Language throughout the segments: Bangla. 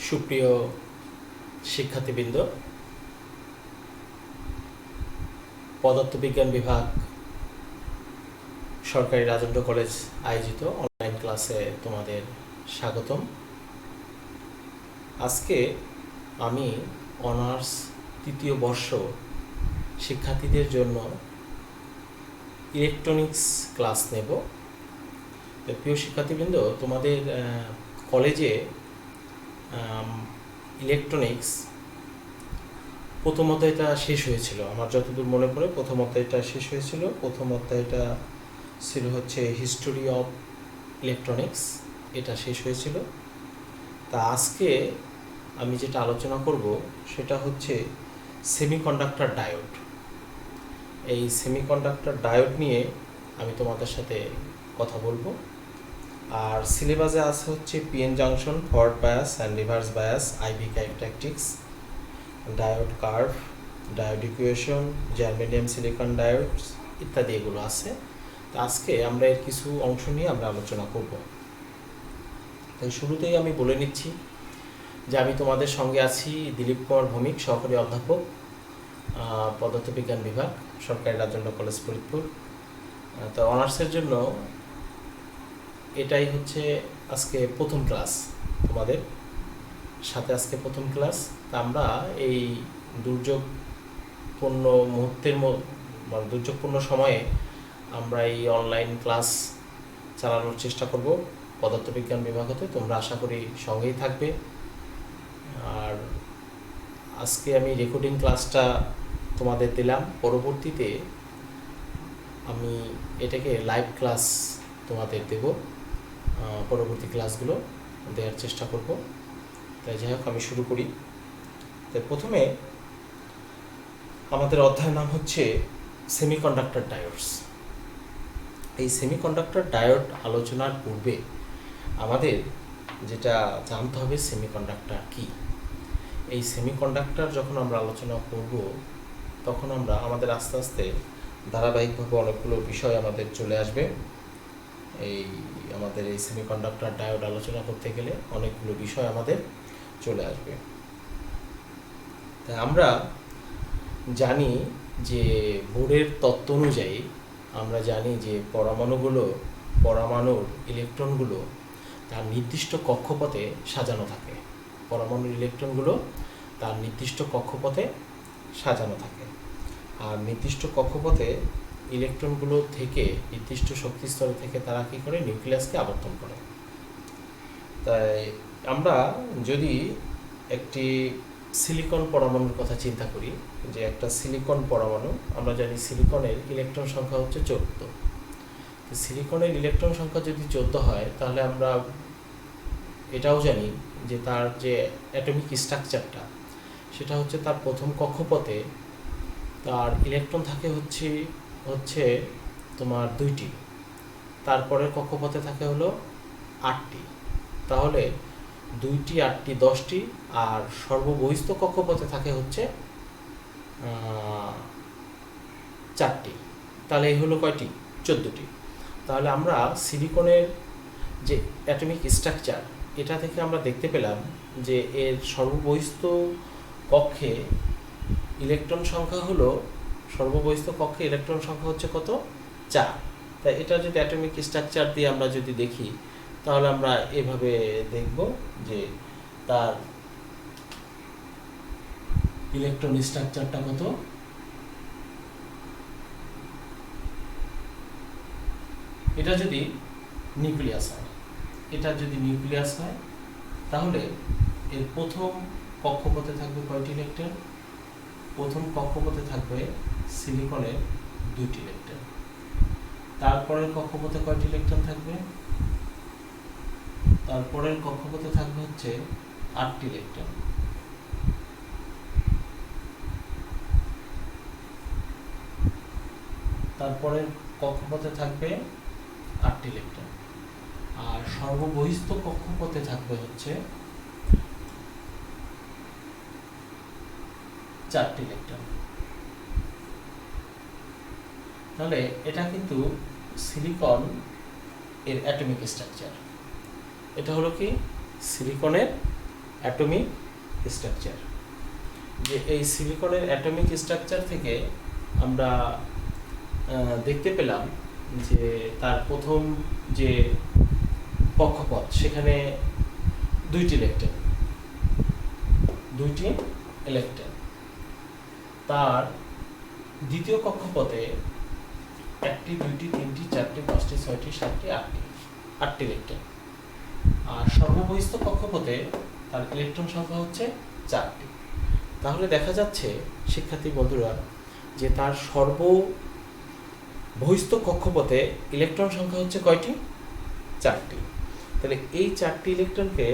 সুপ্রিয় শিক্ষার্থীবৃন্দ, পদার্থবিজ্ঞান বিভাগ সরকারি রাজেন্দ্র কলেজ আয়োজিত অনলাইন ক্লাসে তোমাদের স্বাগতম। আজকে আমি অনার্স তৃতীয় বর্ষ শিক্ষার্থীদের জন্য ইলেকট্রনিক্স ক্লাস নেব। প্রিয় শিক্ষার্থীবৃন্দ, তোমাদের কলেজে ইলেকট্রনিক্স প্রথম অধ্যায়টা শেষ হয়েছিল, আমার যতদূর মনে পড়ে প্রথম অধ্যায়টা শেষ হয়েছিল। প্রথম অধ্যায়টা ছিল হচ্ছে হিস্টোরি অফ ইলেকট্রনিক্স, এটা শেষ হয়েছিল। তা আজকে আমি যেটা আলোচনা করব সেটা হচ্ছে সেমিকন্ডাক্টর ডায়োড। এই সেমিকন্ডাক্টর ডায়োড নিয়ে আমি তোমাদের সাথে কথা বলবো। আর সিলেবাসে আছে হচ্ছে PN junction, forward bias and reverse bias, IV characteristics, diode curve, diode equation, germanium silicon diodes ইত্যাদি এগুলো আছে। তো আজকে আমরা এর কিছু অংশ নিয়ে আমরা আলোচনা করব। তাই শুরুতেই আমি বলে নিচ্ছি যে আমি তোমাদের সঙ্গে আছি দিলীপ কুমার ভৌমিক, সহকারী অধ্যাপক, পদার্থবিজ্ঞান বিভাগ, সরকারি রাজেন্দ্র কলেজ ফরিদপুর। তো অনার্সের জন্য এটাই হচ্ছে আজকে প্রথম ক্লাস, তোমাদের সাথে আজকে প্রথম ক্লাস। তা আমরা এই দুর্যোগপূর্ণ মুহূর্তের দুর্যোগপূর্ণ সময়ে আমরা এই অনলাইন ক্লাস চালানোর চেষ্টা করব পদার্থবিজ্ঞান বিভাগ হতে। তোমরা আশা করি সঙ্গেই থাকবে। আর আজকে আমি রেকর্ডিং ক্লাসটা তোমাদের দিলাম, পরবর্তীতে আমি এটাকে লাইভ ক্লাস তোমাদের দেব, পরবর্তী ক্লাসগুলো দেওয়ার চেষ্টা করব। তাই যাই হোক, আমি শুরু করি। তাই প্রথমে আমাদের অধ্যায়ের নাম হচ্ছে সেমিকন্ডাক্টর ডায়োডস। এই সেমিকন্ডাক্টর ডায়োড আলোচনার পূর্বে আমাদের যেটা জানতে হবে সেমিকন্ডাক্টর কি। এই সেমিকন্ডাক্টর যখন আমরা আলোচনা করব তখন আমাদের আস্তে আস্তে ধারাবাহিকভাবে অনেকগুলো বিষয় আমাদের চলে আসবে। আমাদের এই সেমিকন্ডাক্টর ডায়োড আলোচনা করতে গেলে অনেকগুলো বিষয় আমাদের চলে আসবে। তাই আমরা জানি যে বোরের তত্ত্ব অনুযায়ী আমরা জানি যে পরমাণুর ইলেকট্রনগুলো তার নির্দিষ্ট কক্ষপথে সাজানো থাকে। পরমাণুর ইলেকট্রনগুলো তার নির্দিষ্ট কক্ষপথে সাজানো থাকে। আর নির্দিষ্ট কক্ষপথে ইলেকট্রনগুলো থেকে নির্দিষ্ট শক্তিস্তর থেকে তারা কী করে, নিউক্লিয়াসকে আবর্তন করে। তাই আমরা যদি একটি সিলিকন পরমাণুর কথা চিন্তা করি, যে একটা সিলিকন পরমাণু, আমরা জানি সিলিকনের ইলেকট্রন সংখ্যা হচ্ছে 14। সিলিকনের ইলেকট্রন সংখ্যা যদি 14 হয়, তাহলে আমরা এটাও জানি যে তার যে অ্যাটমিক স্ট্রাকচারটা সেটা হচ্ছে তার প্রথম কক্ষপথে তার ইলেকট্রন থাকে হচ্ছে তোমার 2টি, তারপরের কক্ষপথে থাকে হলো 8টি। তাহলে 2টি, 8টি, 10টি, আর সর্ববহিস্থ কক্ষপথে থাকে হচ্ছে 4টি। তাহলে এই হলো কয়টি? 14টি। তাহলে আমরা সিলিকনের যে অ্যাটমিক স্ট্রাকচার, এটা থেকে আমরা দেখতে পেলাম যে এর সর্ববহিস্থ কক্ষে ইলেকট্রন সংখ্যা হলো, সর্ববহিস্থ কক্ষে ইলেকট্রন সংখ্যা হচ্ছে কত? 4। তাই এটা যদি অ্যাটমিক স্ট্রাকচার দিয়ে আমরা যদি দেখি, তাহলে আমরা এভাবে দেখব যে তার ইলেকট্রন স্ট্রাকচারটা কত। এটা যদি নিউক্লিয়াস হয়, তাহলে এর প্রথম কক্ষপথে থাকবে কয়টি ইলেকট্রন? প্রথম কক্ষপথে থাকবে সিলিকনের 2টি ইলেকট্রন। তারপরের কক্ষপথে কয়টি ইলেকট্রন থাকবে? তারপরের কক্ষপথে থাকবে হচ্ছে 8টি ইলেকট্রন। তারপরের কক্ষপথে থাকবে 8টি ইলেকট্রন। আর সর্ববহিস্থ কক্ষপথে থাকবে হচ্ছে 4টি ইলেকট্রন। তাহলে এটা কিন্তু সিলিকন এর অ্যাটমিক স্ট্রাকচার। এটা হলো কি সিলিকনের অ্যাটমিক স্ট্রাকচার। যে এই সিলিকনের অ্যাটমিক স্ট্রাকচার থেকে আমরা দেখতে পেলাম যে তার প্রথম যে কক্ষপথ সেখানে দুইটি ইলেকট্রন, তার দ্বিতীয় কক্ষপথে 1টি 2টি 3টি 4টি 5টি 6টি 7টি 8টি ইলেকট্রন, আর সর্ববহিস্থ কক্ষপথে তার ইলেকট্রন সংখ্যা হচ্ছে 4টি। তাহলে দেখা যাচ্ছে শিক্ষার্থী বন্ধুরা যে তার সর্ববহিস্থ কক্ষপথে ইলেকট্রন সংখ্যা হচ্ছে কয়টি? 4টি। তাহলে এই 4টি ইলেকট্রনকে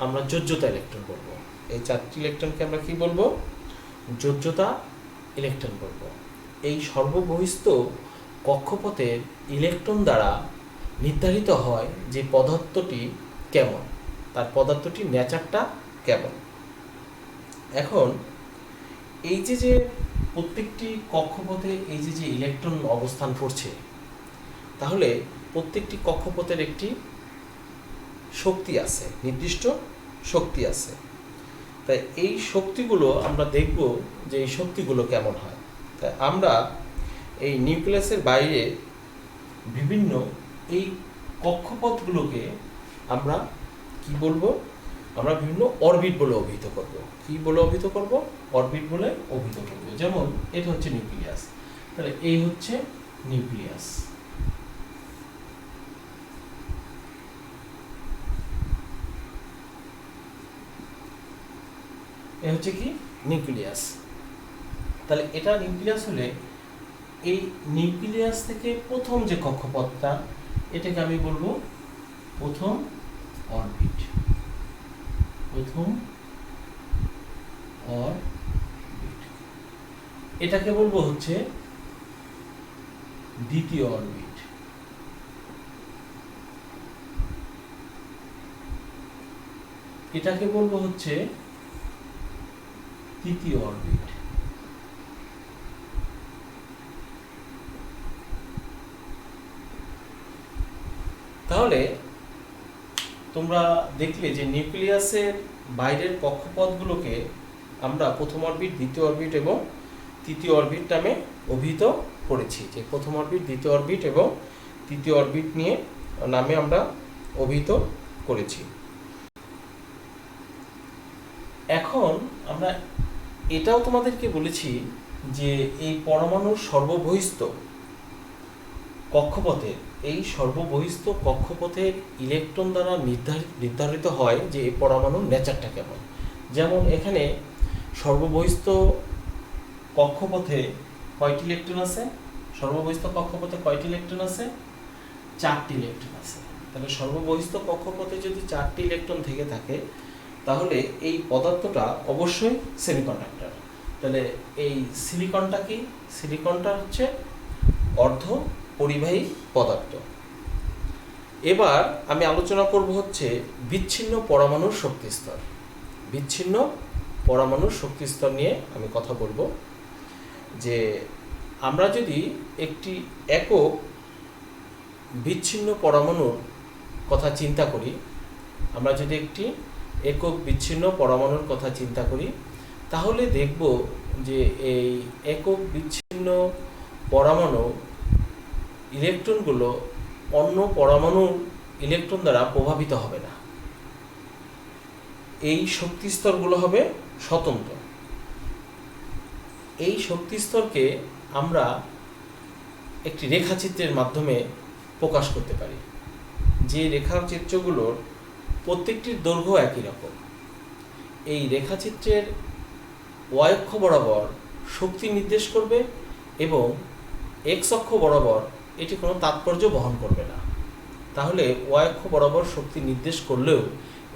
আমরা যোজ্যতা ইলেকট্রন বলবো। এই 4টি ইলেকট্রনকে আমরা কি বলবো? যোজ্যতা ইলেকট্রন বলবো। এই সর্ববহিস্থ কক্ষপথের ইলেকট্রন দ্বারা নির্ধারিত হয় যে পদার্থটি কেমন, তার পদার্থটির নেচারটা কেমন। এখন এই যে প্রত্যেকটি কক্ষপথে এই যে ইলেকট্রন অবস্থান করছে, তাহলে প্রত্যেকটি কক্ষপথের একটি শক্তি আছে, নির্দিষ্ট শক্তি আছে। তাই এই শক্তিগুলো আমরা দেখব যে এই শক্তিগুলো কেমন হয়। তাই আমরা এই নিউক্লিয়াসের বাইরে বিভিন্ন এই কক্ষপথগুলোকে আমরা কি বলবো? আমরা বিভিন্ন অরবিট বলে অভিহিত করব। কি বলে অভিহিত করব? অরবিট বলে অভিহিত করব। যেমন এটা হচ্ছে নিউক্লিয়াস, তাহলে এই হচ্ছে নিউক্লিয়াস। এ হচ্ছে কি? নিউক্লিয়াস। তাহলে এটা নিউক্লিয়াস হলে এই নিউক্লিয়াস থেকে প্রথম যে কক্ষপথটা, এটাকে আমি বলবো প্রথম অরবিট। এটাকে বলবো হচ্ছে দ্বিতীয় অরবিট। এটাকে বলবো হচ্ছে তৃতীয় অরবিট। তাহলে তোমরা দেখলে যে নিউক্লিয়াসের বাইরের কক্ষপথগুলোকে আমরা প্রথম অরবিট, দ্বিতীয় অরবিট এবং তৃতীয় অরবিট নামে অভিহিত করেছি। যে প্রথম অরবিট, দ্বিতীয় অরবিট এবং তৃতীয় অরবিট নিয়ে নামে আমরা অভিহিত করেছি। এখন আমরা এটাও তোমাদেরকে বলেছি যে এই পরমাণুর সর্ববহিস্থ কক্ষপথে, এই সর্ববহিস্থ কক্ষপথের ইলেকট্রন দ্বারা নির্ধারিত হয় যে এই পরমাণুর নেচারটা কেমন। যেমন এখানে সর্ববহিস্থ কক্ষপথে কয়টি ইলেকট্রন আছে? সর্ববহিস্থ কক্ষপথে কয়টি ইলেকট্রন আছে? 4টি ইলেকট্রন আছে। তাহলে সর্ববহিস্থ কক্ষপথে যদি 4টি ইলেকট্রন থেকে থাকে, তাহলে এই পদার্থটা অবশ্যই সেমিকন্ডাক্টর। তাহলে এই সিলিকনটা কি? সিলিকনটা হচ্ছে অর্ধ পরিবাহী পদার্থ। এবার আমি আলোচনা করব হচ্ছে বিচ্ছিন্ন পরমাণুর শক্তিস্তর। বিচ্ছিন্ন পরমাণুর শক্তিস্তর নিয়ে আমি কথা বলবো। যে আমরা যদি একটি একক বিচ্ছিন্ন পরমাণুর কথা চিন্তা করি, আমরা যদি একটি একক বিচ্ছিন্ন পরমাণুর কথা চিন্তা করি, তাহলে দেখব যে এই একক বিচ্ছিন্ন পরমাণু ইলেকট্রনগুলো অন্য পরমাণুর ইলেকট্রন দ্বারা প্রভাবিত হবে না। এই শক্তিস্তরগুলো হবে স্বতন্ত্র। এই শক্তিস্তরকে আমরা একটি রেখাচিত্রের মাধ্যমে প্রকাশ করতে পারি। যে রেখাচিত্রগুলোর প্রত্যেকটির দৈর্ঘ্য একই রকম। এই রেখাচিত্রের ওয়াই অক্ষ বরাবর শক্তি নির্দেশ করবে এবং এক্স অক্ষ বরাবর এটি কোনো তাৎপর্য বহন করবে না। তাহলে ওয়াই অক্ষ বরাবর শক্তি নির্দেশ করলেও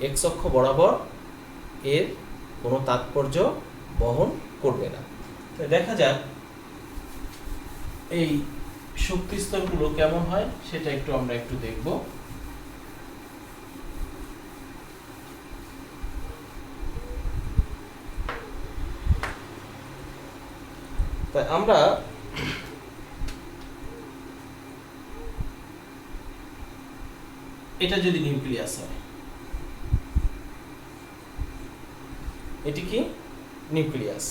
এক্স অক্ষ বরাবর এর কোনো তাৎপর্য বহন করবে না। দেখা যাক এই শক্তি স্তরগুলো কেমন হয় সেটা আমরা একটু দেখব। তাই আমরা এটা যদি নিউক্লিয়াস হয়, এটি কি নিউক্লিয়াস।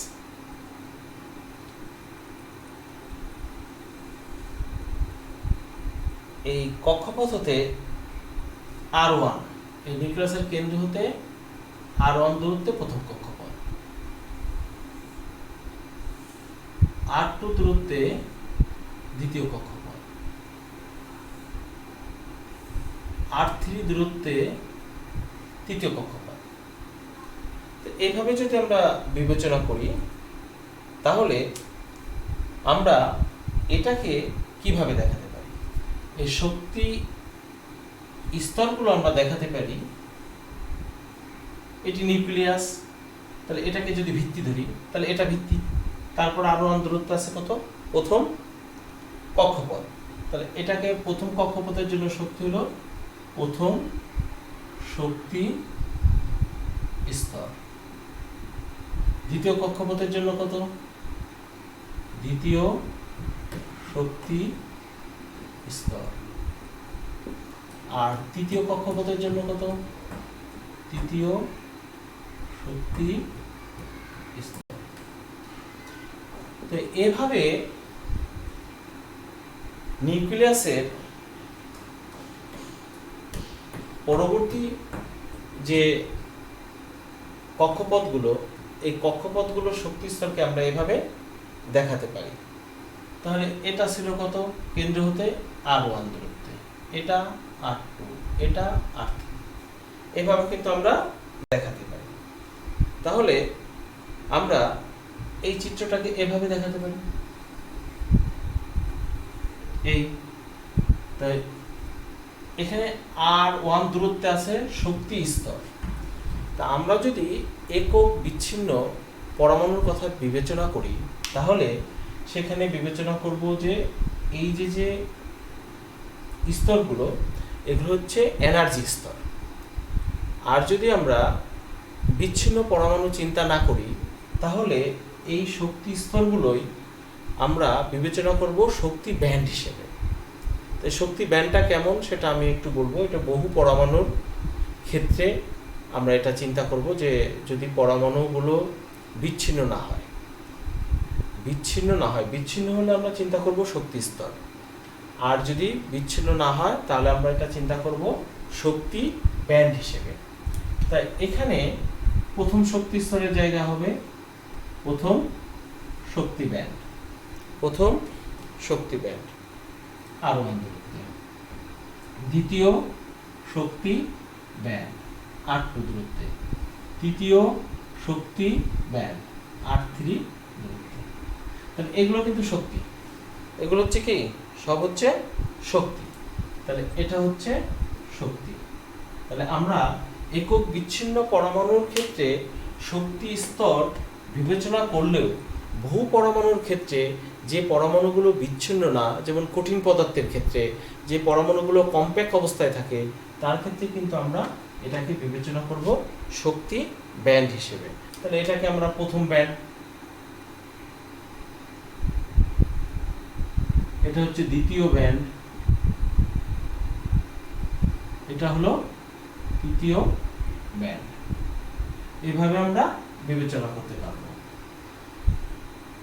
এই কক্ষপথ হতে R1, এই নিউক্লিয়াসের কেন্দ্র হতে R1 দূরত্বে প্রথম কক্ষপথ, R2 দূরত্বে দ্বিতীয় কক্ষপথ, R3 দূরত্বে তৃতীয় কক্ষপথ। এইভাবে যদি আমরা বিবেচনা করি তাহলে আমরা এটাকে কিভাবে দেখাতে পারি? এই শক্তি স্তরগুলো আমরা দেখাতে পারি, এটি নিউক্লিয়াস, তাহলে এটাকে যদি ভিত্তি ধরি তাহলে এটা ভিত্তি, তারপর আরো দূরত্ব আছে কত? প্রথম কক্ষপথ, তাহলে এটাকে প্রথম কক্ষপথের জন্য শক্তি হলো প্রথম শক্তি স্তর, দ্বিতীয় কক্ষপথের জন্য কত? দ্বিতীয় শক্তি স্তর, আর তৃতীয় কক্ষপথের জন্য কত? তৃতীয় শক্তি স্তর। তো এভাবে নিউক্লিয়াসের পরবর্তী যে কক্ষপথগুলো, এই কক্ষপথগুলোর শক্তি স্তরকে আমরা এভাবে দেখাতে পারি। তাহলে এটা ছিল কত? কেন্দ্র হতে R1 দূরত্বে, এটা R2, এটা R3, এভাবে কিন্তু আমরা দেখাতে পারি। তাহলে আমরা এই চিত্রটাকে এভাবে দেখাতে পারি, এই তাই এখানে R1 দূরত্বে আছে শক্তি স্তর। তা আমরা যদি একক বিচ্ছিন্ন পরমাণুর কথা বিবেচনা করি তাহলে সেখানে বিবেচনা করব যে এই যে স্তরগুলো, এগুলো হচ্ছে এনার্জি স্তর। আর যদি আমরা বিচ্ছিন্ন পরমাণু চিন্তা না করি তাহলে এই শক্তি স্তরগুলোই আমরা বিবেচনা করব শক্তি ব্যান্ড হিসেবে। তো শক্তি ব্যান্ডটা কেমন সেটা আমি একটু বলবো। এটা বহু পরমাণুর ক্ষেত্রে আমরা এটা চিন্তা করব যে যদি পরমাণুগুলো বিচ্ছিন্ন না হয়, বিচ্ছিন্ন হলে আমরা চিন্তা করব শক্তি স্তর, আর যদি বিচ্ছিন্ন না হয় তাহলে আমরা এটা চিন্তা করব শক্তি ব্যান্ড হিসেবে। তাই এখানে প্রথম শক্তি স্তরের জায়গা হবে প্রথম শক্তি ব্যান্ড, প্রথম শক্তি ব্যান্ড R1 দূরত্বে, দ্বিতীয় শক্তি ব্যান্ড R2 দূরত্বে, তৃতীয় শক্তি ব্যান্ড R3 দূরত্বে। তাহলে এগুলো কিন্তু শক্তি, এগুলো হচ্ছে কি? সব হচ্ছে শক্তি। তাহলে এটা হচ্ছে শক্তি। তাহলে আমরা একক বিচ্ছিন্ন পরমাণুর ক্ষেত্রে শক্তি স্তর বিবেচনা করলেও বহু পরমাণুর ক্ষেত্রে যে পরমাণুগুলো বিচ্ছিন্ন না, যেমন কঠিন পদার্থের ক্ষেত্রে যে পরমাণুগুলো কম্প্যাক্ট অবস্থায় থাকে তার ক্ষেত্রে কিন্তু আমরা এটাকে বিবেচনা করব শক্তি ব্যান্ড হিসেবে। তাহলে এটাকে আমরা প্রথম ব্যান্ড, এটা হচ্ছে দ্বিতীয় ব্যান্ড, এটা হলো তৃতীয় ব্যান্ড, এইভাবে আমরা বিবেচনা করতে পারব।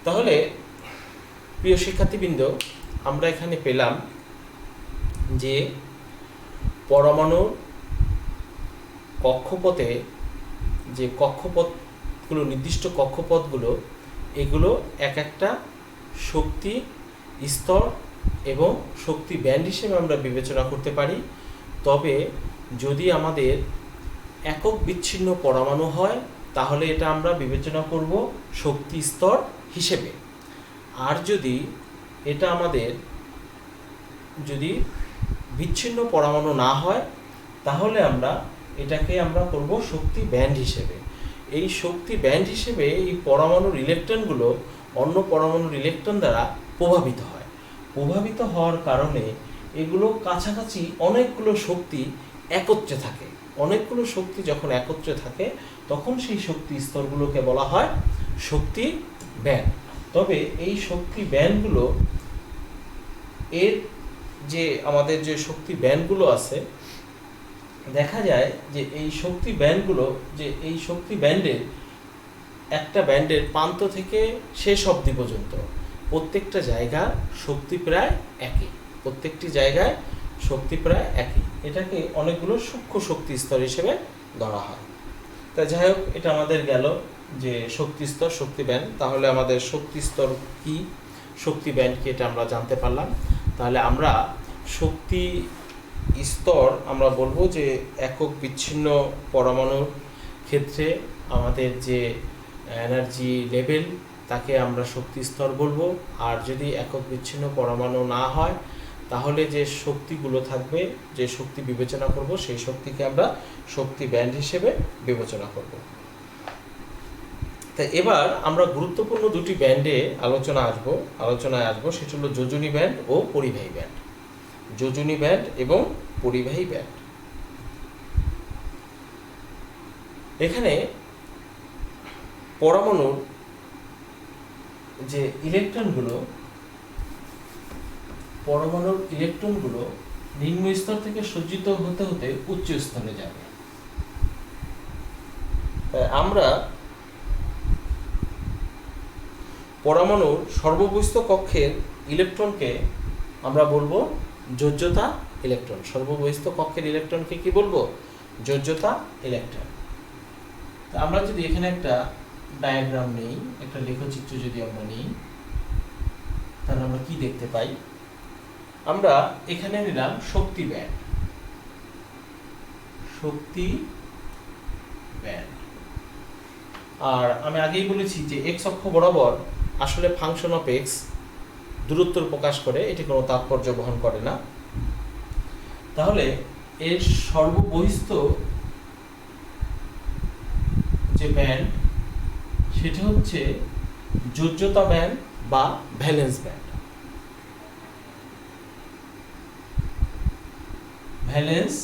তাহলে প্রিয় শিক্ষার্থীবৃন্দ, আমরা এখানে পেলাম যে পরমাণুর কক্ষপথে যে কক্ষপথগুলো, নির্দিষ্ট কক্ষপথগুলো, এগুলো এক একটা শক্তি স্তর এবং শক্তি ব্যান্ড হিসেবে আমরা বিবেচনা করতে পারি। তবে যদি আমাদের একক বিচ্ছিন্ন পরমাণু হয় তাহলে এটা আমরা বিবেচনা করব শক্তি স্তর হিসেবে। আর যদি এটা আমাদের যদি বিচ্ছিন্ন পরমাণু না হয় তাহলে এটাকে আমরা করব শক্তি ব্যান্ড হিসেবে। এই শক্তি ব্যান্ড হিসেবে এই পরমাণুর ইলেকট্রনগুলো অন্য পরমাণুর ইলেকট্রন দ্বারা প্রভাবিত হয়। প্রভাবিত হওয়ার কারণে এগুলো কাছাকাছি অনেকগুলো শক্তি একত্রে থাকে। অনেকগুলো শক্তি যখন একত্রে থাকে তখন সেই শক্তি স্তরগুলোকে বলা হয় শক্তি ব্যান্ড। তবে এই শক্তি ব্যান্ডগুলো, এর যে আমাদের যে শক্তি ব্যান্ডগুলো আছে, দেখা যায় যে এই শক্তি ব্যান্ডগুলো, যে এই শক্তি ব্যান্ডের একটা ব্যান্ডের প্রান্ত থেকে শেষ অবধি পর্যন্ত প্রত্যেকটা জায়গার শক্তি প্রায় একই, প্রত্যেকটি জায়গায় শক্তি প্রায় একই। এটাকে অনেকগুলো সূক্ষ্ম শক্তি স্তর হিসেবে ধরা হয়। তা যাই হোক, এটা আমাদের গেল যে শক্তি স্তর, শক্তি ব্যান্ড। তাহলে আমাদের শক্তি স্তর কি, শক্তি ব্যান্ড কি, এটা আমরা জানতে পারলাম। তাহলে আমরা শক্তি স্তর আমরা বলবো যে একক বিচ্ছিন্ন পরমাণুর ক্ষেত্রে আমাদের যে এনার্জি লেভেল তাকে আমরা শক্তি স্তর বলবো। আর যদি একক বিচ্ছিন্ন পরমাণু না হয় তাহলে যে শক্তিগুলো থাকবে, যে শক্তি বিবেচনা করব, সেই শক্তিকে আমরা শক্তি ব্যান্ড হিসেবে বিবেচনা করব। তাই এবার আমরা গুরুত্বপূর্ণ দুটি ব্যান্ডে আলোচনায় আসবো, সেটা হলো যোজনী ব্যান্ড ও পরিবাহী ব্যান্ড। যোজনী ব্যান্ড এবং পরিবাহী ব্যান্ড। এখানে পরমাণুর যে ইলেকট্রনগুলো নিম্ন স্তর থেকে সজ্জিত হতে হতে উচ্চ স্তরে যাবে। আমরা পরমাণুর সর্ববহিস্থ কক্ষের ইলেকট্রনকে আমরা বলবো যোজ্যতা ইলেকট্রন। সর্ববহিস্থ কক্ষের ইলেকট্রনকে কি বলবো? যোজ্যতা ইলেকট্রন। আমরা যদি এখানে একটা ডায়াগ্রাম নেই, একটা লেখচিত্র যদি আমরা নিই, তাহলে আমরা কি দেখতে পাই? আমরা এখানে নিলাম শক্তি ব্যান্ড, আর আমি আগেই বলেছি যে এক্স অক্ষ বরাবর আসলে ফাংশন অফ এক্স দূরত্ব প্রকাশ করে, এটি কোনো তাৎপর্য বহন করে না। তাহলে এর সর্ববহিস্থ যে ব্যান্ড সেটা হচ্ছে যোজ্যতা ব্যান্ড বা ভ্যালেন্স ব্যান্ড। ভ্যালেন্স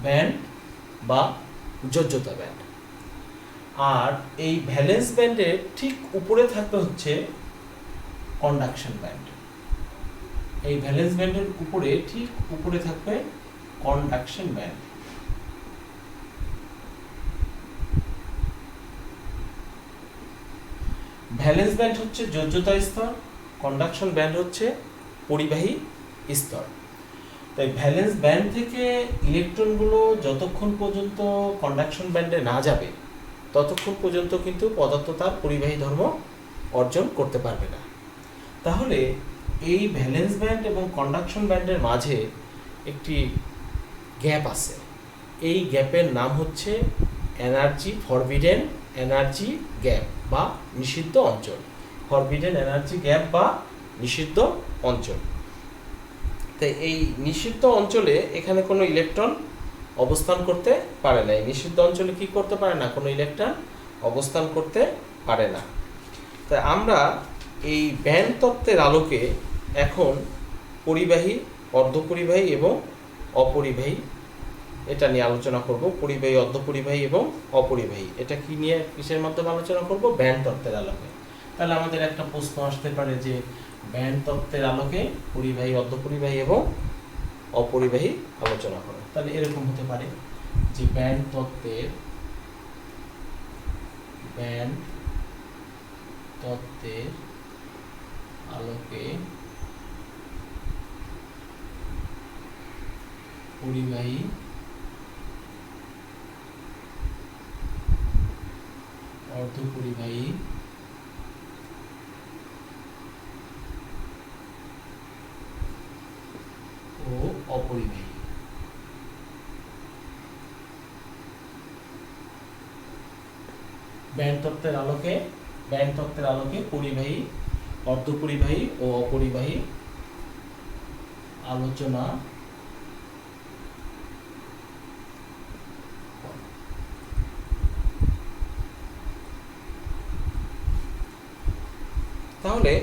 ব্যান্ড বা যোজ্যতা ব্যান্ড। আর এই ভ্যালেন্স ব্যান্ডের ঠিক উপরে থাকবে হচ্ছে কন্ডাকশন ব্যান্ড। এই ভ্যালেন্স ব্যান্ডের উপরে ঠিক উপরে থাকবে কন্ডাকশন ব্যান্ড। ভ্যালেন্স ব্যান্ড হচ্ছে যোজ্যতা স্তর, কন্ডাকশন ব্যান্ড হচ্ছে পরিবাহী স্তর। তাই ভ্যালেন্স ব্যান্ড থেকে ইলেকট্রনগুলো যতক্ষণ পর্যন্ত কন্ডাকশন ব্যান্ডে না যাবে ততক্ষণ পর্যন্ত কিন্তু পদার্থ তার পরিবাহী ধর্ম অর্জন করতে পারবে না। তাহলে এই ভ্যালেন্স ব্যান্ড এবং কন্ডাকশন ব্যান্ডের মাঝে একটি গ্যাপ আছে। এই গ্যাপের নাম হচ্ছে ফরবিডেন এনার্জি গ্যাপ বা নিষিদ্ধ অঞ্চল। ফরবিডেন এনার্জি গ্যাপ বা নিষিদ্ধ অঞ্চল। তাই এই নিষিদ্ধ অঞ্চলে এখানে কোনো ইলেকট্রন অবস্থান করতে পারে না। এই নিষিদ্ধ অঞ্চলে কি করতে পারে না? কোনো ইলেকট্রন অবস্থান করতে পারে না। তাই আমরা এই ব্যান্ড তত্ত্বের আলোকে এখন পরিবাহী, অর্ধপরিবাহী এবং অপরিবাহী এটা নিয়ে আলোচনা করব। পরিবাহী, অর্ধপরিবাহী এবং অপরিবাহী, এটা কি নিয়ে, কিসের মাধ্যমে আলোচনা করব? ব্যান্ড তত্ত্বের আলোকে। তাহলে আমাদের একটা প্রশ্ন আসতে পারে যে ব্যান্ড তত্ত্বের আলোকে পরিবাহী, অর্ধপরিবাহী এবং অপরিবাহী আলোচনা করো। তাহলে এরকম হতে পারে যে ব্যান্ড তত্ত্বের আলোকে পরিবাহী, অর্ধপরিবাহী ও অপরিবাহী ব্যান্ড তত্ত্বের আলোকে পরিবাহী, অর্ধপরিবাহী ও অপরিবাহী আলোচনা তাহলে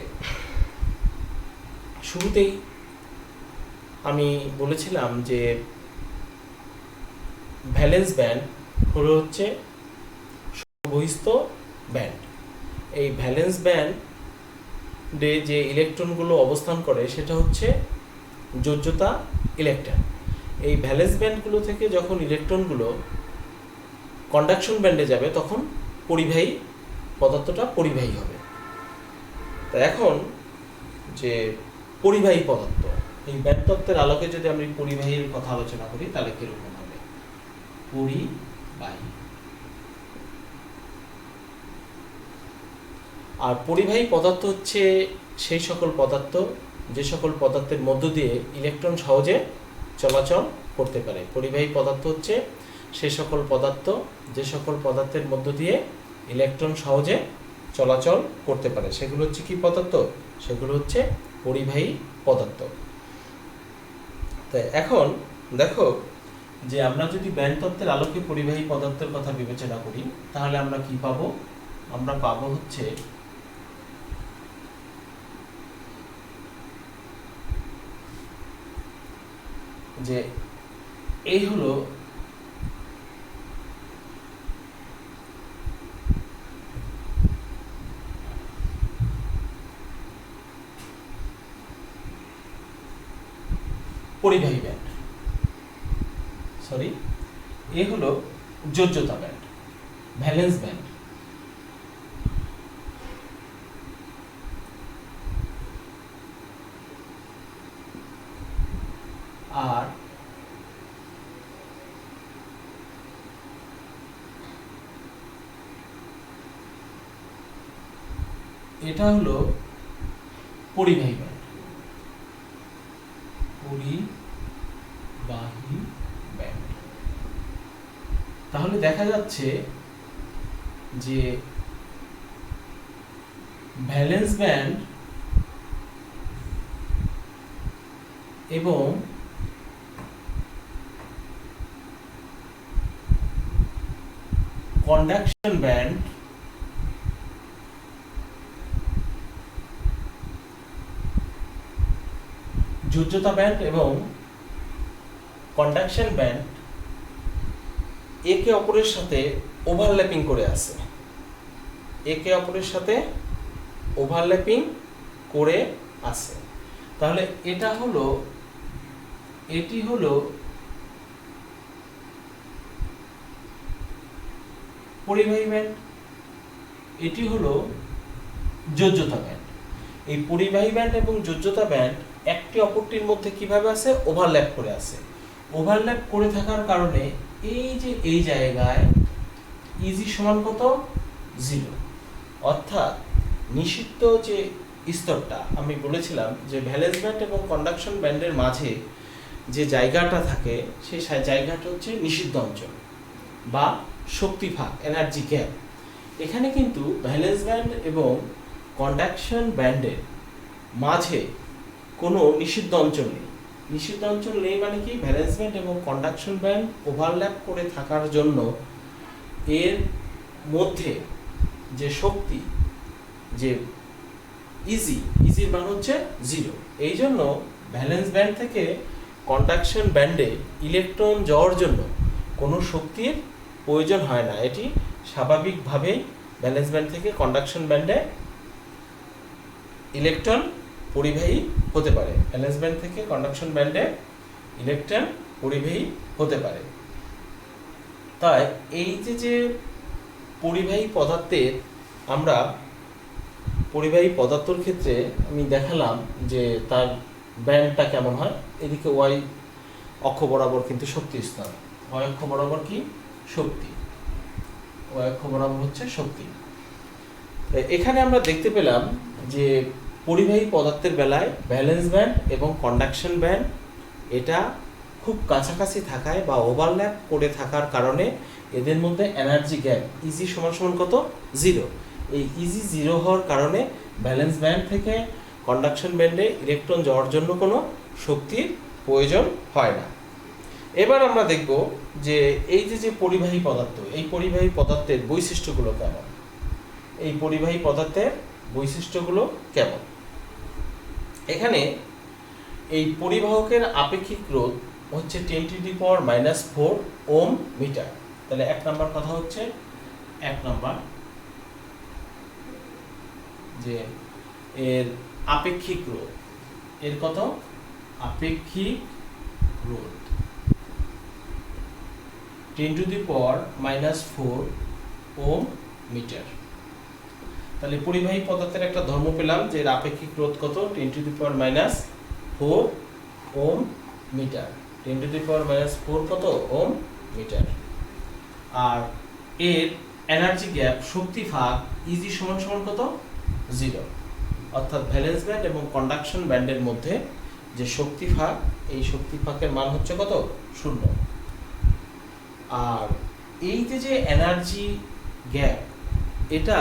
শুরুতেই আমি বলেছিলাম যে ভ্যালেন্স ব্যান্ড হলো হচ্ছে সর্ববহিস্থ ব্যান্ড। এই ভ্যালেন্স ব্যান্ডে যে ইলেকট্রনগুলো অবস্থান করে সেটা হচ্ছে যোজ্যতা ইলেকট্রন। এই ভ্যালেন্স ব্যান্ডগুলো থেকে যখন ইলেকট্রনগুলো কন্ডাকশন ব্যান্ডে যাবে তখন পরিবাহী পদার্থটা পরিবাহী হবে। তো এখন যে পরিবাহী পদার্থ, এই ব্যান্ড তত্ত্বের আলোকে যদি আমরা পরিবাহীর কথা আলোচনা করি তাহলে কিরকম হবে? পরিবাহী। আর পরিবাহী পদার্থ হচ্ছে সেই সকল পদার্থ যে সকল পদার্থের মধ্য দিয়ে ইলেকট্রন সহজে চলাচল করতে পারে। পরিবাহী পদার্থ হচ্ছে সেই সকল পদার্থ যে সকল পদার্থের মধ্য দিয়ে ইলেকট্রন সহজে চলাচল করতে পারে, সেগুলো হচ্ছে কি পদার্থ? সেগুলো হচ্ছে পরিবাহী পদার্থ। তাই এখন দেখো যে আমরা যদি ব্যান্ড তত্ত্বের আলোকে পরিবাহী পদার্থের কথা বিবেচনা করি তাহলে আমরা কি পাবো? আমরা পাবো হচ্ছে যে এই হলো পরিবাহী ব্যান্ড, এ হলো যোজ্যতা ব্যান্ড, ভ্যালেন্স ব্যান্ড। আর এটা হলো পরিবাহী ব্যান্ড, পরিবাহী ব্যান্ড। তাহলে দেখা যাচ্ছে যে ভ্যালেন্স ব্যান্ড এবং কন্ডাকশন ব্যান্ড যোজ্যতা ব্যান্ড এবং কন্ডাকশন ব্যান্ড একে অপরের সাথে ওভারল্যাপিং করে আছে, একে অপরের সাথে ওভারল্যাপিং করে আছে। তাহলে এটি হলো পরিবাহী ব্যান্ড, এটি হলো যোজ্যতা ব্যান্ড। এই পরিবাহী ব্যান্ড এবং যোজ্যতা ব্যান্ড একটি অপরটির মধ্যে কিভাবে আছে? ওভারল্যাপ করে আছে। ওভারল্যাপ করে থাকার কারণে এই যে এই জায়গায় ইজি সমান কত? 0। অর্থাৎ নিষিদ্ধ যে স্তরটা আমি বলেছিলাম যে ভ্যালেন্স ব্যান্ড এবং কন্ডাকশন ব্যান্ডের মাঝে যে জায়গাটা থাকে সেই জায়গাটা হচ্ছে নিষিদ্ধ অঞ্চল বা শক্তি ফাঁক, এনার্জি গ্যাপ। এখানে কিন্তু ভ্যালেন্স ব্যান্ড এবং কন্ডাকশন ব্যান্ডের মাঝে কোনো নিষিদ্ধ অঞ্চল নেই। নিষিদ্ধ অঞ্চল নেই মানে কি? ভ্যালেন্স ব্যান্ড এবং কন্ডাকশন ব্যান্ড ওভারল্যাপ করে থাকার জন্য এর মধ্যে যে শক্তি, যে ইজির মান হচ্ছে 0। এই জন্য ভ্যালেন্স ব্যান্ড থেকে কন্ডাকশন ব্যান্ডে ইলেকট্রন যাওয়ার জন্য কোনো শক্তির প্রয়োজন হয় না। এটি স্বাভাবিকভাবেই ভ্যালেন্স ব্যান্ড থেকে কন্ডাকশন ব্যান্ডে ইলেকট্রন পরিবাহী হতে পারে, ভ্যালেন্স ব্যান্ড থেকে কন্ডাকশন ব্যান্ডে ইলেকট্রন পরিবাহী হতে পারে। তাই এই যে পরিবাহী পদার্থের আমরা পরিবাহী পদার্থর ক্ষেত্রে আমি দেখালাম যে তার ব্যান্ডটা কেমন হয়। এদিকে ওয়াই অক্ষ বরাবর কিন্তু শক্তি স্তর, ওয়াই অক্ষ বরাবর কি? শক্তি, ওয়াই অক্ষ বরাবর হচ্ছে শক্তি। এখানে আমরা দেখতে পেলাম যে পরিবাহী পদার্থের বেলায় ভ্যালেন্স ব্যান্ড এবং কন্ডাকশন ব্যান্ড এটা খুব কাছাকাছি থাকায় বা ওভারল্যাপ করে থাকার কারণে এদের মধ্যে এনার্জি গ্যাপ ইজি সমান সমান কত? 0। এই ইজি 0 হওয়ার কারণে ভ্যালেন্স ব্যান্ড থেকে কন্ডাকশন ব্যান্ডে ইলেকট্রন যাওয়ার জন্য কোনো শক্তির প্রয়োজন হয় না। এবার আমরা দেখব যে এই যে পরিবাহী পদার্থ, এই পরিবাহী পদার্থের বৈশিষ্ট্যগুলো কেমন, এই পরিবাহী পদার্থের বৈশিষ্ট্যগুলো কেমন। এখানে এই পরিবাহকের আপেক্ষিক রোধ হচ্ছে 10⁻⁻⁴ ওম মিটার। তাহলে 1 নম্বর কথা হচ্ছে, 1 নম্বর যে এর আপেক্ষিক রোধ, এর কত? আপেক্ষিক রোধ 10⁻⁻⁴ ওম মিটার। তাহলে পরিবাহী পদার্থের একটা ধর্ম পেলাম যে এর আপেক্ষিক রোধ কত 10⁻⁻4 ওম মিটার, 10⁻⁻4 কত ওম মিটার। আর এর এনার্জি গ্যাপ শক্তি ভাগ ইজি সমান সমান কত 0, অর্থাৎ ভ্যালেন্স ব্যান্ড এবং কন্ডাকশন ব্যান্ডের মধ্যে যে শক্তি ভাগ, এই শক্তি ভাগের মান হচ্ছে কত 0। আর এই যে এনার্জি গ্যাপ, এটা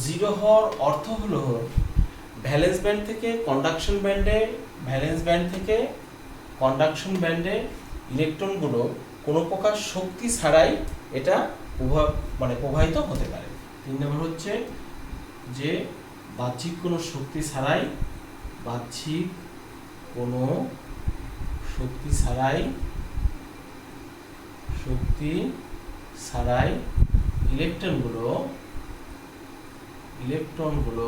0 হওয়ার অর্থ হলো ভ্যালেন্স ব্যান্ড থেকে কন্ডাকশন ব্যান্ডে, ভ্যালেন্স ব্যান্ড থেকে কন্ডাকশন ব্যান্ডে ইলেকট্রনগুলো কোনো প্রকার শক্তি ছাড়াই এটা প্রবাহিত হতে পারে। 3 নম্বর হচ্ছে যে বাহ্যিক কোনো শক্তি ছাড়াই, বাহ্যিক কোনো শক্তি ছাড়াই ইলেকট্রনগুলো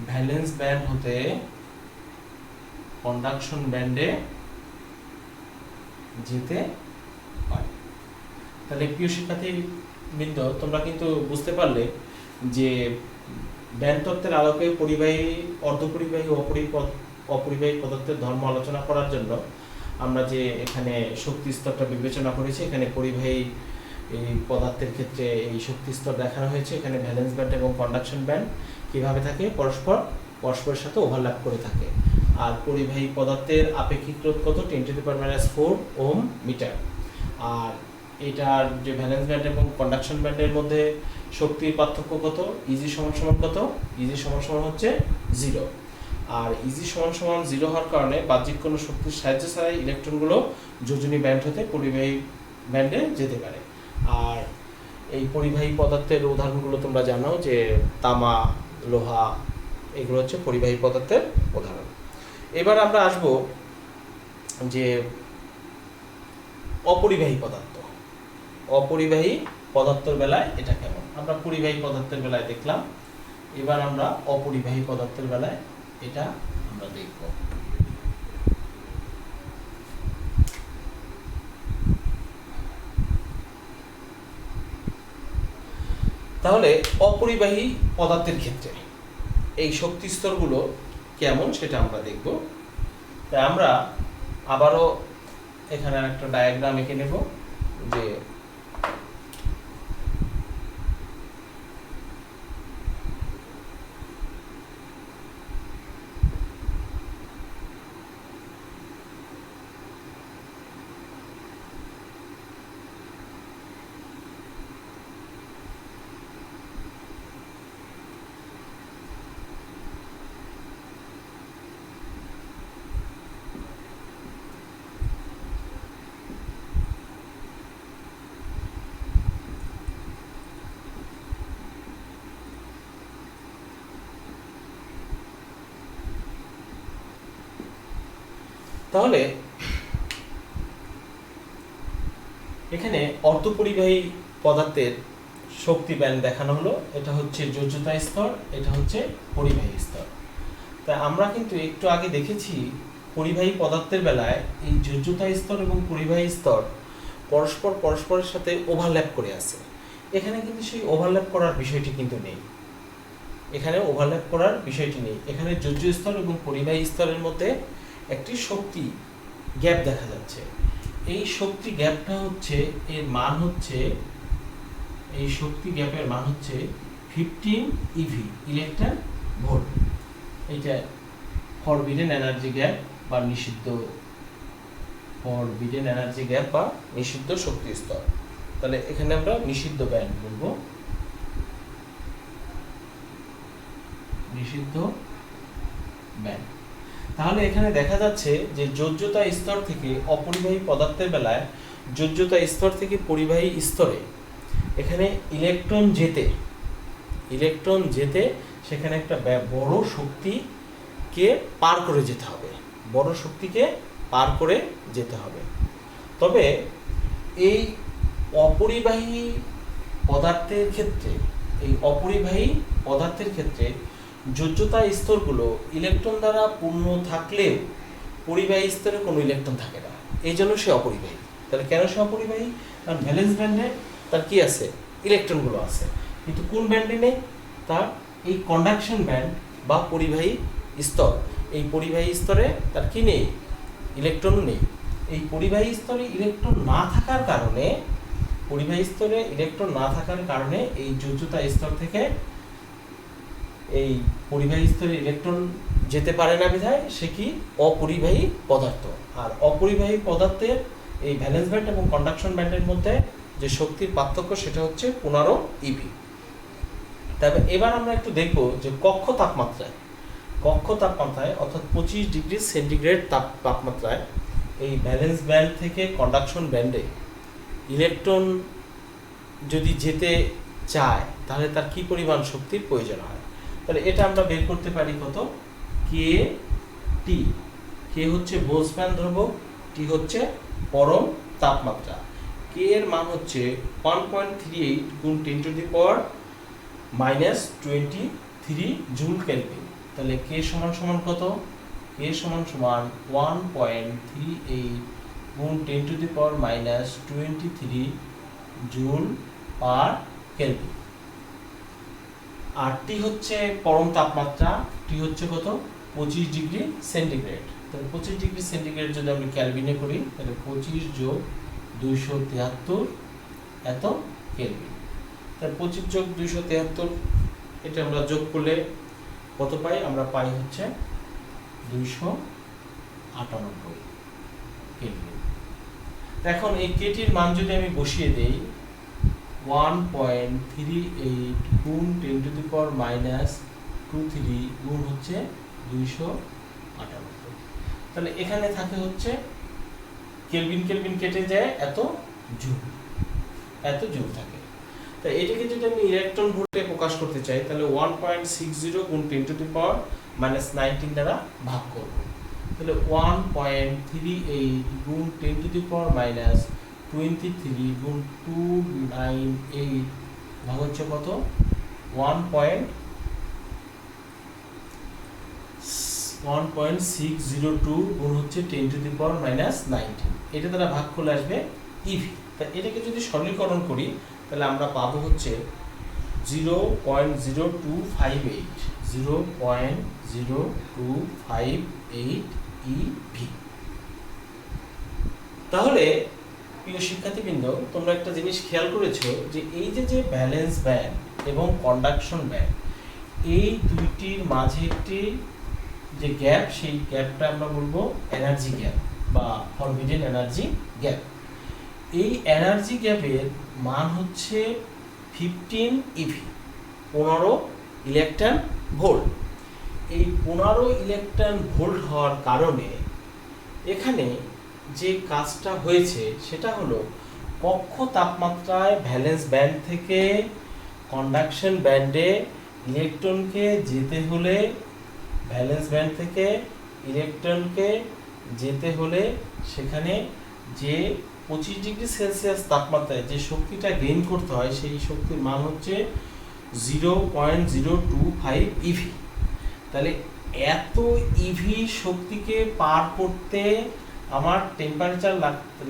ভ্যালেন্স ব্যান্ড হতে কন্ডাকশন ব্যান্ডে যেতে পারে। তাহলে প্রিয় শিক্ষার্থীবৃন্দ, তোমরা কিন্তু বুঝতে পারলে যে ব্যান্ড তত্ত্বের আলোকে পরিবাহী, অর্ধপরিবাহী ও অপরিবাহী পদার্থের ধর্ম আলোচনা করার জন্য আমরা যে এখানে শক্তি স্তরটা বিবেচনা করেছি, এখানে পরিবাহী এই পদার্থের ক্ষেত্রে এই শক্তি স্তর দেখানো হয়েছে। এখানে ভ্যালেন্স ব্যান্ড এবং কন্ডাকশন ব্যান্ড কিভাবে থাকে, পরস্পরের সাথে ওভারল্যাপ করে থাকে। আর পরিবাহী পদার্থের আপেক্ষিক রোধ কত 10⁻⁴ ওম মিটার। আর এটার যে ভ্যালেন্স ব্যান্ড এবং কন্ডাকশন ব্যান্ডের মধ্যে শক্তির পার্থক্য কত, ইজি সমান সমান কত, ইজি সমান সমান হচ্ছে 0। আর ইজি সমান সমান 0 হওয়ার কারণে বাহ্যিক কোনো শক্তির সাহায্য ছাড়াই ইলেকট্রনগুলো যোজনী ব্যান্ড হতে পরিবাহী ব্যান্ডে যেতে পারে। আর এই পরিবাহী পদার্থের উদাহরণগুলো তোমরা জানো যে তামা, লোহা, এগুলো হচ্ছে পরিবাহী পদার্থের উদাহরণ। এবার আমরা আসব যে অপরিবাহী পদার্থ। অপরিবাহী পদার্থের বেলায় এটা কেমন, আমরা পরিবাহী পদার্থের বেলায় দেখলাম, এবার আমরা অপরিবাহী পদার্থের বেলায় এটা আমরা দেখব। তাহলে অপরিবাহী পদার্থের ক্ষেত্রে এই শক্তি স্তরগুলো কেমন সেটা আমরা দেখব। তাই আমরা আবারও এখানে একটা ডায়াগ্রাম এঁকে নেব যে তাহলে এখানে অর্ধপরিবাহী পদার্থের শক্তি ব্যান্ড দেখানো হলো। এটা হচ্ছে যোজ্যতা স্তর, এটা হচ্ছে পরিবাহী স্তর। তা আমরা কিন্তু একটু আগে দেখেছি পরিবাহী পদার্থের বেলায় এই যোজ্যতা স্তর এবং পরিবাহী স্তর পরস্পরের সাথে ওভারল্যাপ করে আছে। এখানে কিন্তু সেই ওভারল্যাপ করার বিষয়টি কিন্তু নেই, এখানে ওভারল্যাপ করার বিষয়টি নেই। এখানে যোজ্য স্তর এবং পরিবাহী স্তরের মধ্যে একটি শক্তি গ্যাপ দেখা যাচ্ছে। এই শক্তি গ্যাপটা হচ্ছে, এর মান হচ্ছে, এই শক্তি গ্যাপের মান হচ্ছে 15 ইভি, ইলেকট্রন ভোল্ট। এটা ফরবিডেন এনার্জি গ্যাপ বা নিষিদ্ধ, ফরবিডেন এনার্জি গ্যাপ বা নিষিদ্ধ শক্তি স্তর। তাহলে এখানে আমরা নিষিদ্ধ ব্যান্ড বলবো, নিষিদ্ধ ব্যান্ড। তাহলে এখানে দেখা যাচ্ছে যে যোজ্যতা স্তর থেকে অপরিবাহী পদার্থের বেলায় যোজ্যতা স্তর থেকে পরিবাহী স্তরে এখানে ইলেকট্রন যেতে সেখানে একটা বড় শক্তিকে পার করে যেতে হবে, বড় শক্তিকে পার করে যেতে হবে। তবে এই অপরিবাহী পদার্থের ক্ষেত্রে যোজ্যতা স্তরগুলো ইলেকট্রন দ্বারা পূর্ণ থাকলেও পরিবাহী স্তরে কোনো ইলেকট্রন থাকে না, এই জন্য সে অপরিবাহী। তাহলে কেন সে অপরিবাহী? কারণ ভ্যালেন্স ব্যান্ডে তার কি আছে, ইলেকট্রনগুলো আছে। কিন্তু কোন ব্যান্ডে নেই? তার এই কন্ডাকশন ব্যান্ড বা পরিবাহী স্তর, এই পরিবাহী স্তরে তার কি নেই? ইলেকট্রন নেই। এই পরিবাহী স্তরে ইলেকট্রন না থাকার কারণে, পরিবাহী স্তরে ইলেকট্রন না থাকার কারণে এই যোজ্যতা স্তর থেকে এই পরিবাহী স্তরে ইলেকট্রন যেতে পারে না, বিধায় সে কি? অপরিবাহী পদার্থ। আর অপরিবাহী পদার্থের এই ভ্যালেন্স ব্যান্ড এবং কন্ডাকশন ব্যান্ডের মধ্যে যে শক্তির পার্থক্য সেটা হচ্ছে 15 ইভি। তবে এবার আমরা একটু দেখব যে কক্ষ তাপমাত্রায় অর্থাৎ 25 ডিগ্রি সেন্টিগ্রেড তাপমাত্রায় এই ভ্যালেন্স ব্যান্ড থেকে কন্ডাকশন ব্যান্ডে ইলেকট্রন যদি যেতে চায় তাহলে তার কি পরিমাণ শক্তির প্রয়োজন হয়। তাহলে এটা আমরা বের করতে পারি কত? কে টি। কে হচ্ছে বোলসম্যান ধ্রুবক, টি হচ্ছে পরম তাপমাত্রা। কে এর মান হচ্ছে 1.38 গুণ 10 to the power -23 joule kelvin. তাহলে কে সমান সমান কত? কে সমান সমান 1.38 গুণ 10 to the power -23 joule per kelvin. আর টি হচ্ছে পরম তাপমাত্রা, টি হচ্ছে কত? 25 ডিগ্রি সেন্টিগ্রেড। তাহলে 25 ডিগ্রি সেন্টিগ্রেড যদি আমরা ক্যালভিনে করি তাহলে 25 যোগ 273 এত কেলভিন। তাহলে 25 যোগ 273 এটা আমরা যোগ করলে কত পাই? আমরা পাই হচ্ছে 298 কেলভিন। এখন এই কেটির মান যদি আমি বসিয়ে দেই 1.38 গুণ 10 টু দি পাওয়ার -23 গুণ হচ্ছে 298। তাহলে এখানে থাকে হচ্ছে কেলভিন কেলভিন কেটে যায় এত জুল থাকে। তো এটাকে যদি আমি ইলেকট্রন ভোল্টে প্রকাশ করতে চাই তাহলে 1.60 গুণ 10 টু দি পাওয়ার -19 দ্বারা ভাগ করব। তাহলে 1.38 গুণ 10 টু দি পাওয়ার -23 গুণ 298 ভাগ হচ্ছে কত? 1.602 গুণ হচ্ছে 10 টু দি পাওয়ার -19। এটা দ্বারা ভাগ করলে আসবে ইভি। তা এটাকে যদি সরলীকরণ করি তাহলে আমরা পাবো হচ্ছে 0.0258 ইভি। তাহলে প্রিয় শিক্ষার্থীবৃন্দ, তোমরা একটা জিনিস খেয়াল করেছো যে এই যে ভ্যালেন্স ব্যান্ড এবং কন্ডাকশন ব্যান্ড, এই দুইটির মাঝে একটি যে গ্যাপ, সেই গ্যাপটা আমরা বলবো এনার্জি গ্যাপ বা ফরবিডেন এনার্জি গ্যাপ। এই এনার্জি গ্যাপের মান হচ্ছে 15 ইভি, 15 ইলেকট্রন ভোল্ট। এই 15 ইলেকট্রন ভোল্ট হওয়ার কারণে এখানে যে কাজটা হয়েছে সেটা হলো কক্ষ তাপমাত্রায় ভ্যালেন্স ব্যান্ড থেকে কন্ডাকশন ব্যান্ডে ইলেকট্রনকে যেতে হলে, ভ্যালেন্স ব্যান্ড থেকে ইলেকট্রনকে যেতে হলে সেখানে যে 25 ডিগ্রি সেলসিয়াস তাপমাত্রায় যে শক্তিটা গেইন করতে হয় সেই শক্তির মান হচ্ছে 0.025 ইভি। তাহলে এত ইভি শক্তিকে পার করতে আমার টেম্পারেচার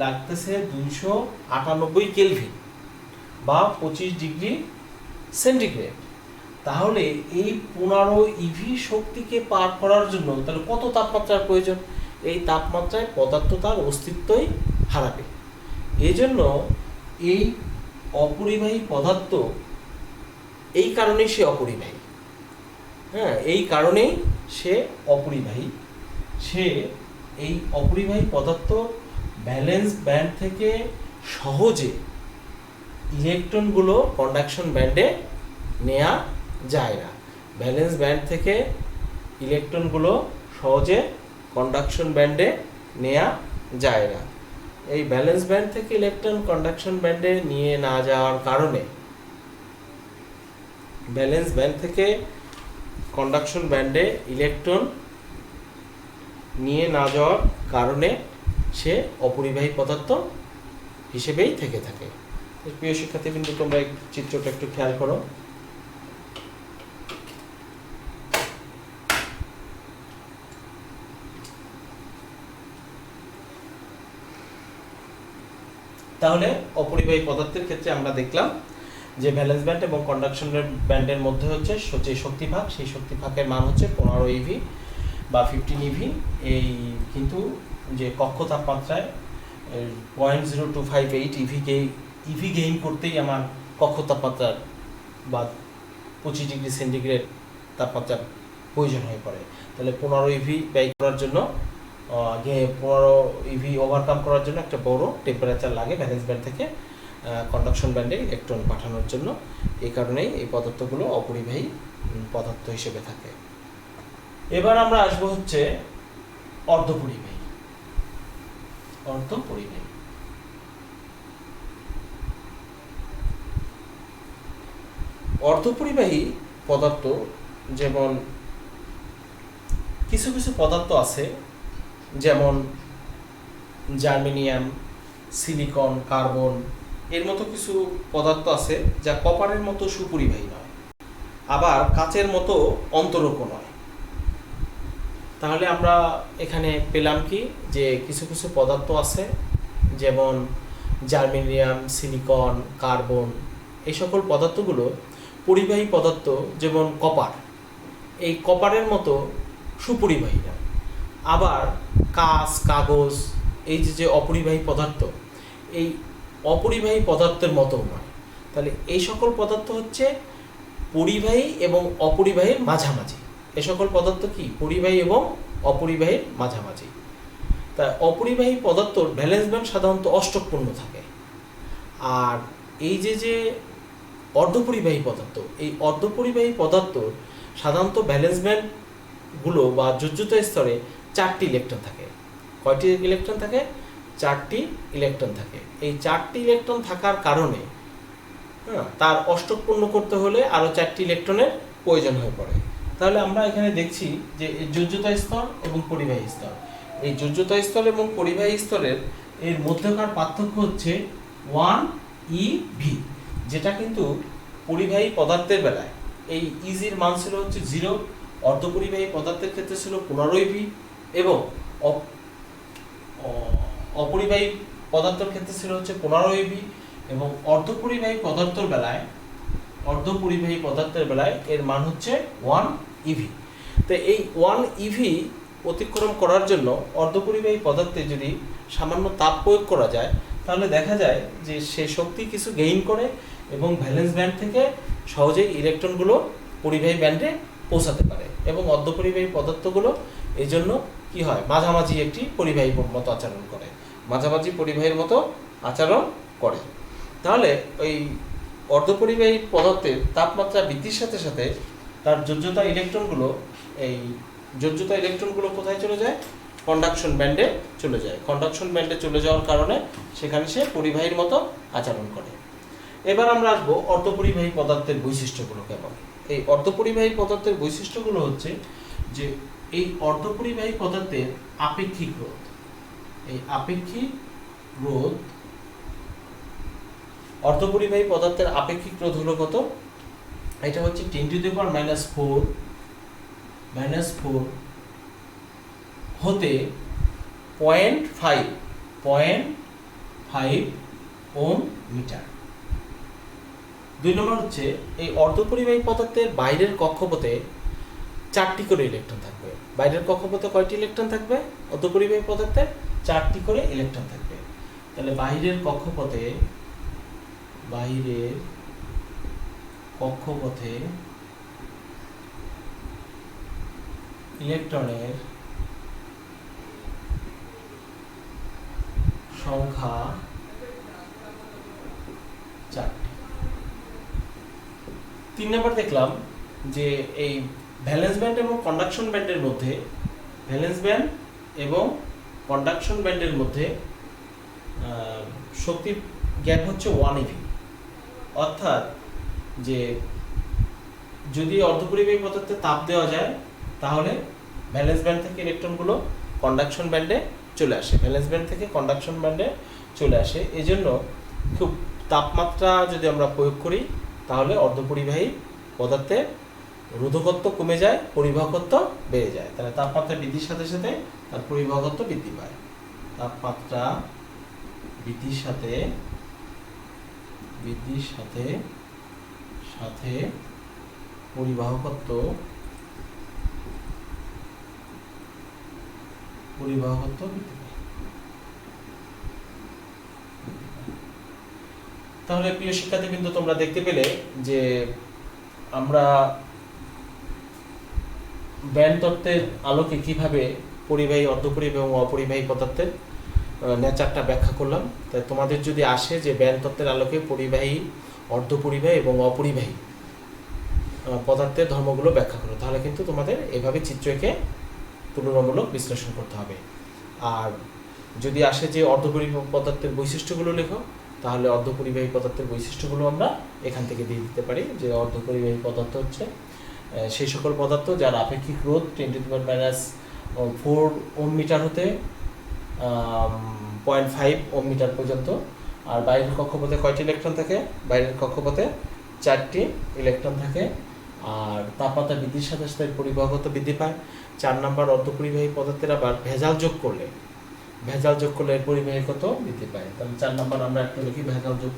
লাগতেছে 298 কেলভিন বা 25 ডিগ্রি সেন্টিগ্রেড। তাহলে এই 15 ইভি শক্তিকে পার করার জন্য তাহলে কত তাপমাত্রার প্রয়োজন? এই তাপমাত্রায় পদার্থ তার অস্তিত্বই হারাবে। এই জন্য এই অপরিবাহী পদার্থ, এই কারণেই সে অপরিবাহী। হ্যাঁ, এই কারণেই সে অপরিবাহী। সে এই অপরিবাহী পদার্থ ভ্যালেন্স ব্যান্ড থেকে সহজে ইলেকট্রনগুলো কন্ডাকশন ব্যান্ডে নেওয়া যায় না। ভ্যালেন্স ব্যান্ড থেকে ইলেকট্রনগুলো সহজে কন্ডাকশন ব্যান্ডে নেওয়া যায় না। এই ভ্যালেন্স ব্যান্ড থেকে ইলেকট্রন কন্ডাকশন ব্যান্ডে নিয়ে না যাওয়ার কারণে, ভ্যালেন্স ব্যান্ড থেকে কন্ডাকশন ব্যান্ডে ইলেকট্রন নিয়ে না যাওয়ার কারণে সে অপরিবাহী পদার্থ হিসেবেই থেকে থাকে। প্রিয় শিক্ষার্থীবৃন্দ, তোমরা এই চিত্রটা একটু খেয়াল করো। তাহলে অপরিবাহী পদার্থের ক্ষেত্রে আমরা দেখলাম যে ভ্যালেন্স ব্যান্ড এবং কন্ডাকশন ব্যান্ডের মধ্যে হচ্ছে যে শক্তি ভাগ, সেই শক্তি ভাগের মান হচ্ছে 15 ইভি বা 15 ইভি। এই কিন্তু যে কক্ষ তাপমাত্রায় 0.0258 ইভি গেইন করতেই আমার কক্ষ তাপমাত্রার বা 25 ডিগ্রি সেন্টিগ্রেড তাপমাত্রার প্রয়োজন হয়ে পড়ে। তাহলে 15 ইভি ব্যয় করার জন্য 15 ইভি ওভারকাম করার জন্য একটা বড় টেম্পারেচার লাগে ভ্যালেন্স ব্যান্ড থেকে কন্ডাকশন ব্যান্ডে ইলেকট্রন পাঠানোর জন্য। এই কারণেই এই পদার্থগুলো অপরিবাহী পদার্থ হিসেবে থাকে। এবার আমরা আসবো হচ্ছে অর্ধপরিবাহী। অর্ধপরিবাহী অর্ধপরিবাহী পদার্থ যেমন কিছু কিছু পদার্থ আছে, যেমন জার্মেনিয়াম, সিলিকন, কার্বন, এর মতো কিছু পদার্থ আছে যা কপারের মতো সুপরিবাহী নয়, আবার কাচের মতো অন্তরক নয়। তাহলে আমরা এখানে পেলাম কি, যে কিছু কিছু পদার্থ আছে যেমন জার্মেনিয়াম, সিলিকন, কার্বন, এই সকল পদার্থগুলো পরিবাহী পদার্থ, যেমন কপার, এই কপারের মতো সুপরিবাহী না। আবার কাঁচ, কাগজ, এই যে অপরিবাহী পদার্থ, এই অপরিবাহী পদার্থের মতো নয়। তাহলে এই সকল পদার্থ হচ্ছে পরিবাহী এবং অপরিবাহীর মাঝামাঝি। এ সকল পদার্থ কি পরিবাহী এবং অপরিবাহীর মাঝামাঝি। তা অপরিবাহী পদার্থর ভ্যালেন্স ব্যান্ড সাধারণত অষ্টকপূর্ণ থাকে। আর এই যে অর্ধপরিবাহী পদার্থ, এই অর্ধপরিবাহী পদার্থ সাধারণত ভ্যালেন্স ব্যান্ডগুলো বা যোজ্যত স্তরে 4টি ইলেকট্রন থাকে। কয়টি ইলেকট্রন থাকে? 4টি ইলেকট্রন থাকে। এই 4টি ইলেকট্রন থাকার কারণে তার অষ্টকপূর্ণ করতে হলে আরও 4টি ইলেকট্রনের প্রয়োজন হয়ে পড়ে। তাহলে আমরা এখানে দেখছি যে যোজ্যতা স্তর এবং পরিবাহী স্তর, এই যোজ্যতা স্তর এবং পরিবাহী স্তরের এর মধ্যকার পার্থক্য হচ্ছে 1 ইভি, যেটা কিন্তু পরিবাহী পদার্থের বেলায় এই ইজির মান ছিল হচ্ছে 0, অর্ধপরিবাহী পদার্থের ক্ষেত্রে ছিল 15 ইভি এবং অপরিবাহী পদার্থের ক্ষেত্রে ছিল হচ্ছে 15 ইভি এবং অর্ধপরিবাহী পদার্থের বেলায় এর মান হচ্ছে 1 ইভি। তো এই 1 ইভি অতিক্রম করার জন্য অর্ধপরিবাহী পদার্থে যদি সামান্য তাপ প্রয়োগ করা যায়, তাহলে দেখা যায় যে সে শক্তি কিছু গেইন করে এবং ভ্যালেন্স ব্যান্ড থেকে সহজেই ইলেকট্রনগুলো পরিবাহী ব্যান্ডে পৌঁছাতে পারে এবং অর্ধপরিবাহী পদার্থগুলো এই জন্য কি হয়, মাঝামাঝি একটি পরিবাহীর মতো আচরণ করে, মাঝামাঝি পরিবাহীর মতো আচরণ করে। তাহলে ওই অর্ধপরিবাহী পদার্থের তাপমাত্রা বৃদ্ধির সাথে সাথে তার যোজ্যতা ইলেকট্রনগুলো কোথায় চলে যায়? কন্ডাকশন ব্যান্ডে চলে যায়। কন্ডাকশন ব্যান্ডে চলে যাওয়ার কারণে সেখানে সে পরিবাহীর মতো আচরণ করে। এবার আমরা আসবো অর্ধপরিবাহী পদার্থের বৈশিষ্ট্যগুলো কেমন। এই অর্ধপরিবাহী পদার্থের বৈশিষ্ট্যগুলো হচ্ছে যে এই অর্ধপরিবাহী পদার্থের আপেক্ষিক রোধ, এই আপেক্ষিক রোধ, অর্ধপরিবাহী পদার্থের আপেক্ষিক রোধ হলো কত? এটা হচ্ছে 10⁻⁴ হতে 0.5 ওহম মিটার। 2 নম্বর হচ্ছে এই অর্ধপরিবাহী পদার্থের বাইরের কক্ষপথে 4টি করে ইলেকট্রন থাকবে। বাইরের কক্ষপথে কয়টি ইলেকট্রন থাকবে? অর্ধপরিবাহী পদার্থে 4টি করে ইলেকট্রন থাকবে। তাহলে বাইরের কক্ষপথে ইলেকট্রনের সংখ্যা 4টি। 3 নম্বর দেখলাম যে এই ভ্যালেন্স ব্যান্ড এবং কন্ডাকশন ব্যান্ডের মধ্যে শক্তির গ্যাপ হচ্ছে 1 ইভি। অর্থাৎ যে যদি অর্ধপরিবাহী পদার্থে তাপ দেওয়া যায়, তাহলে ভ্যালেন্স ব্যান্ড থেকে ইলেকট্রনগুলো কন্ডাকশন ব্যান্ডে চলে আসে। এজন্য খুব তাপমাত্রা যদি আমরা প্রয়োগ করি, তাহলে অর্ধপরিবাহী পদার্থে রোধকত্ব কমে যায়, পরিবাহকত্ব বেড়ে যায়। তাহলে তাপমাত্রা বৃদ্ধির সাথে সাথে তার পরিবাহকত্ব বৃদ্ধি পায়। তাপমাত্রা বৃদ্ধির সাথে সাথে পরিবাহকত্ব বৃদ্ধি পায়। তাহলে প্রিয় শিক্ষার্থীবৃন্দ, তোমরা দেখতে পেলে যে আমরা ব্যান্ড তত্ত্বের আলোকে কিভাবে পরিবাহী, অর্ধপরিবাহী এবং অপরিবাহী পদার্থের নেচারটা ব্যাখ্যা করলাম। তাই তোমাদের যদি আসে যে ব্যান্ড তত্ত্বের আলোকে পরিবাহী, অর্ধপরিবাহী এবং অপরিবাহী পদার্থের ধর্মগুলো ব্যাখ্যা করো, তাহলে কিন্তু তোমাদের এভাবে চিত্র এঁকে তুলনামূলক বিশ্লেষণ করতে হবে। আর যদি আসে যে অর্ধপরিবাহী পদার্থের বৈশিষ্ট্যগুলো লেখো, তাহলে অর্ধপরিবাহী পদার্থের বৈশিষ্ট্যগুলো আমরা এখান থেকে দিয়ে দিতে পারি। যে অর্ধপরিবাহী পদার্থ হচ্ছে সেই সকল পদার্থ যার আপেক্ষিক রোধ 10⁻⁴ ওহম মিটার হতে 0.5 ওহম মিটার পর্যন্ত। আর বাইরের কক্ষপথে কয়টি ইলেকট্রন থাকে? বাইরের কক্ষপথে 4টি ইলেকট্রন থাকে। আর তাপমাত্রা বৃদ্ধির সাথে সাথে পরিবাহকত্ব বৃদ্ধি পায়। 4 নম্বর, অর্ধপরিবাহী পদার্থের আবার ভেজাল যোগ করলে এর পরিবাহীকত্ব বৃদ্ধি পায়। তাহলে 4 নম্বর আমরা একটু লিখি, ভেজাল যোগ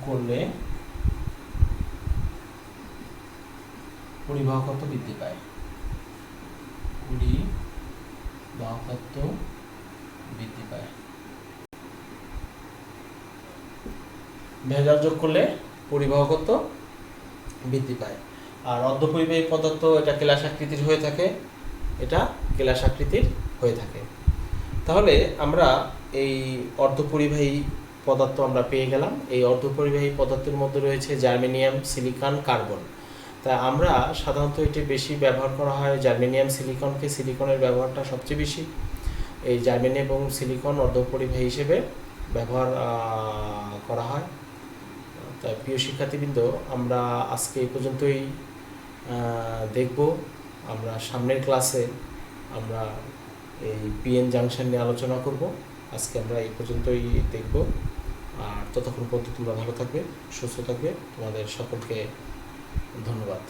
করলে পরিবাহকত্ব বৃদ্ধি পায়। ভেজাল যোগ করলে পরিবাহকত্ব বৃদ্ধি পায়। আর অর্ধপরিবাহী পদার্থ এটা কেলাস আকৃতির হয়ে থাকে। তাহলে আমরা এই অর্ধপরিবাহী পদার্থ আমরা পেয়ে গেলাম। এই অর্ধপরিবাহী পদার্থের মধ্যে রয়েছে জার্মেনিয়াম, সিলিকন, কার্বন। তাই আমরা সাধারণত এটি বেশি ব্যবহার করা হয় জার্মেনিয়াম, সিলিকনকে। সিলিকনের ব্যবহারটা সবচেয়ে বেশি। এই জার্মেনিয়াম এবং সিলিকন অর্ধপরিবাহী হিসেবে ব্যবহার করা হয়। তাই প্রিয় শিক্ষার্থীবৃন্দ, আমরা আজকে এই পর্যন্তই দেখব। আমরা সামনের ক্লাসে আমরা এই পিএন জাংশন নিয়ে আলোচনা করব। আজকে আমরা এই পর্যন্তই দেখব। আর ততক্ষণ পর্যন্ত তোমরা ভালো থাকবে, সুস্থ থাকবে। তোমাদের সকলকে ধন্যবাদ।